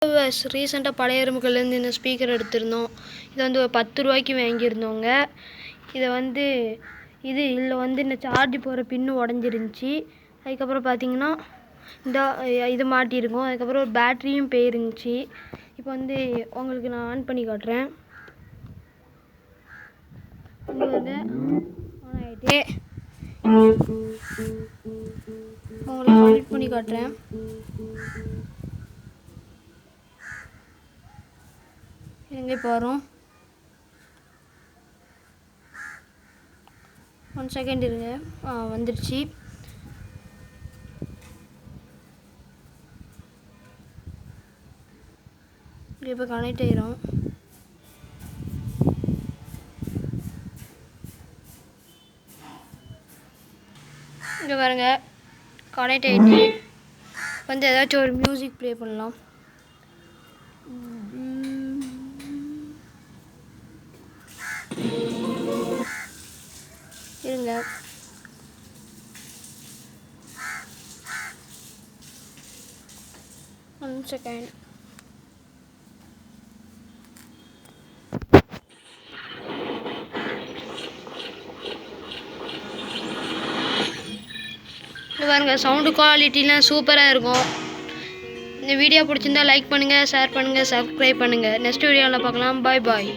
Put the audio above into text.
ரீசெண்டாக பழைய எறும்புகள்லேருந்து இந்த ஸ்பீக்கர் எடுத்திருந்தோம். இதை வந்து ஒரு 10 ரூபாய்க்கு வாங்கியிருந்தோங்க. இதை வந்து இதில் வந்து இந்த சார்ஜ் போகிற பின்னு உடஞ்சிருந்துச்சி. அதுக்கப்புறம் பார்த்தீங்கன்னா இது மாட்டியிருக்கோம். அதுக்கப்புறம் ஒரு பேட்ரியும் போயிருந்துச்சி. இப்போ வந்து உங்களுக்கு நான் ஆன் பண்ணி காட்டுறேன். வந்து ஆன் ஆகிட்டு உங்களுக்கு கனெக்ட் பண்ணி காட்டுறேன். எங்கே இப்போ வரும்? 1 செகண்ட் இருங்க. வந்துடுச்சு. இப்போ கனெக்ட் ஆயிரும். இங்கே பாருங்க, கனெக்ட் ஆகிட்டு வந்து ஏதாச்சும் ஒரு மியூசிக் ப்ளே பண்ணலாம். இருங்க, ஒன் செகண்ட். இது பாருங்க, சவுண்டு குவாலிட்டிலாம் சூப்பராக இருக்கும். இந்த வீடியோ பிடிச்சிருந்தா லைக் பண்ணுங்கள், ஷேர் பண்ணுங்கள், சப்ஸ்கிரைப் பண்ணுங்கள். நெக்ஸ்ட் வீடியோவில் பார்க்கலாம். பாய் பாய்.